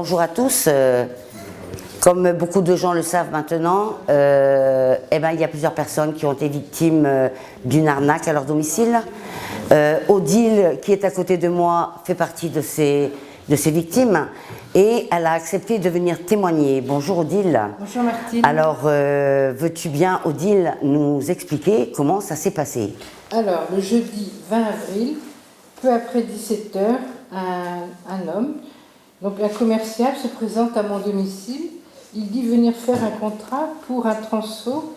bonjour à tous. Comme beaucoup de gens le savent maintenant, il y a plusieurs personnes qui ont été victimes d'une arnaque à leur domicile. Odile, qui est à côté de moi, fait partie de ces victimes et elle a accepté de venir témoigner. Bonjour Odile. Bonjour Martine. Alors, veux-tu bien, Odile, nous expliquer comment ça s'est passé? Alors, le jeudi 20 avril, peu après 17 h, un homme, donc un commercial, se présente à mon domicile. Il dit venir faire un contrat pour un transo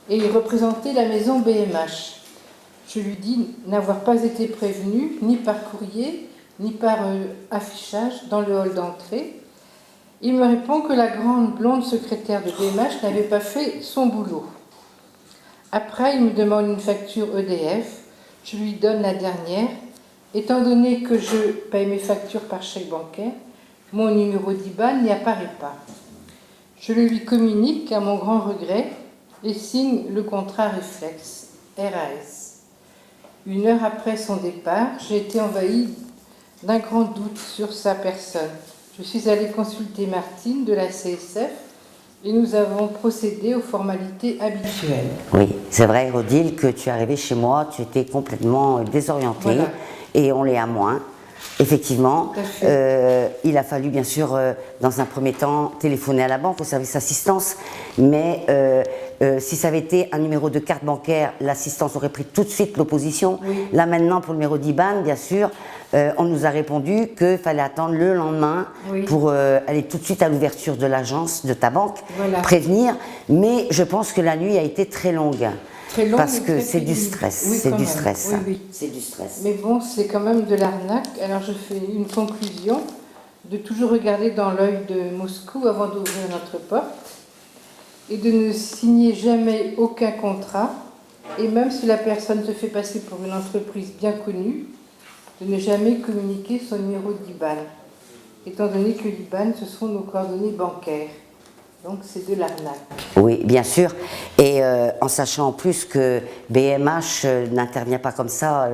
et représenter la maison BMH. Je lui dis n'avoir pas été prévenu, ni par courrier, ni par affichage dans le hall d'entrée. Il me répond que la grande blonde secrétaire de BMH n'avait pas fait son boulot. Après, il me demande une facture EDF. Je lui donne la dernière. Étant donné que je paye mes factures par chèque bancaire, mon numéro d'IBAN n'y apparaît pas. Je le lui communique à mon grand regret et signe le contrat réflexe, RAS. 1 heure après son départ, j'ai été envahie d'un grand doute sur sa personne. Je suis allée consulter Martine de la CSF et nous avons procédé aux formalités habituelles. Oui, c'est vrai, Odile, que tu es arrivée chez moi, tu étais complètement désorientée, voilà. Et on l'est à moins. Effectivement, il a fallu bien sûr dans un premier temps téléphoner à la banque, au service assistance, mais si ça avait été un numéro de carte bancaire, l'assistance aurait pris tout de suite l'opposition. Oui. Là maintenant pour le numéro d'IBAN, bien sûr, on nous a répondu qu'il fallait attendre le lendemain pour aller tout de suite à l'ouverture de l'agence de ta banque, prévenir, mais je pense que la nuit a été très longue. Parce que c'est du stress, oui, c'est du stress. Oui, oui. C'est du stress. Mais bon, c'est quand même de l'arnaque. Alors je fais une conclusion de toujours regarder dans l'œil de Moscou avant d'ouvrir notre porte et de ne signer jamais aucun contrat. Et même si la personne se fait passer pour une entreprise bien connue, de ne jamais communiquer son numéro d'IBAN, étant donné que l'IBAN, ce sont nos coordonnées bancaires. Donc c'est de l'arnaque. Oui, bien sûr. Et en sachant en plus que BMH n'intervient pas comme ça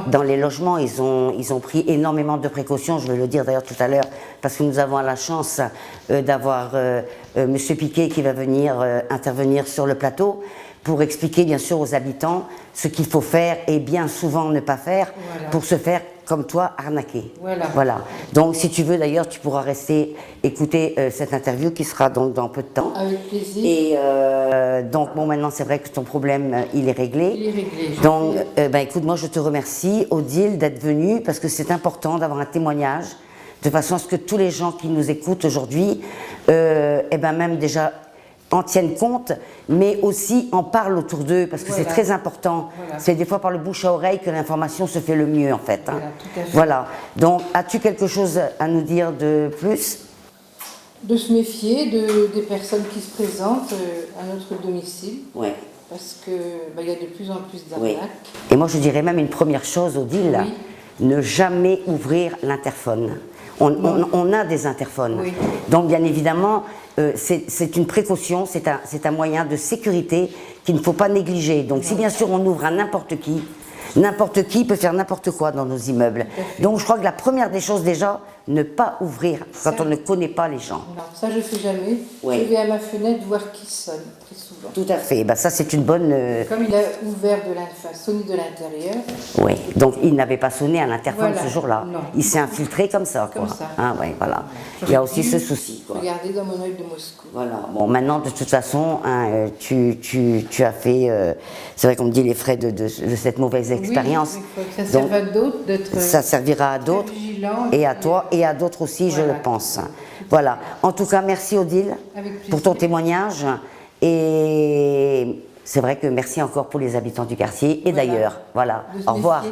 dans les logements, ils ont pris énormément de précautions, je vais le dire d'ailleurs tout à l'heure, parce que nous avons la chance d'avoir Monsieur Piquet qui va venir intervenir sur le plateau pour expliquer bien sûr aux habitants ce qu'il faut faire et bien souvent ne pas faire pour se faire comme toi arnaquer. Voilà. Donc si tu veux d'ailleurs tu pourras rester écouter cette interview qui sera donc dans peu de temps. Avec plaisir. Et donc bon maintenant c'est vrai que ton problème il est réglé. Il est réglé. Donc écoute, moi je te remercie Odile d'être venue parce que c'est important d'avoir un témoignage de façon à ce que tous les gens qui nous écoutent aujourd'hui même déjà en tiennent compte, mais aussi en parlent autour d'eux, parce que c'est très important. C'est des fois par le bouche à oreille que l'information se fait le mieux, en fait. Hein. Tout à fait. Voilà. Donc, as-tu quelque chose à nous dire de plus? De se méfier des personnes qui se présentent à notre domicile. Ouais. Parce qu'il y a de plus en plus d'arnaques. Oui. Et moi, je dirais même une première chose, Odile, ne jamais ouvrir l'interphone. On a des interphones. Oui. Donc, bien évidemment, c'est une précaution, c'est un moyen de sécurité qu'il ne faut pas négliger. Donc, si bien sûr on ouvre à n'importe qui peut faire n'importe quoi dans nos immeubles. Donc, je crois que la première des choses déjà, ne pas ouvrir quand on ne connaît pas les gens. Non, ça je ne fais jamais. Oui. Je vais à ma fenêtre voir qui sonne, très souvent. Tout à fait. Ça, c'est une bonne... Comme il a ouvert sonné de l'intérieur. Oui, donc il n'avait pas sonné à l'interphone ce jour-là. Non. Il s'est infiltré comme ça. Comme ça. Hein, voilà. Il y a aussi ce souci. Regardez dans mon œil de Moscou. Voilà. Bon, maintenant, de toute façon, tu as fait... c'est vrai qu'on me dit les frais de cette mauvaise expérience. Oui, il faut que ça serve à d'autres d'être... Ça servira à d'autres. Et à toi et à d'autres aussi, je le pense. Voilà. En tout cas, merci Odile pour ton témoignage. Et c'est vrai que merci encore pour les habitants du quartier et d'ailleurs. Voilà. Au revoir.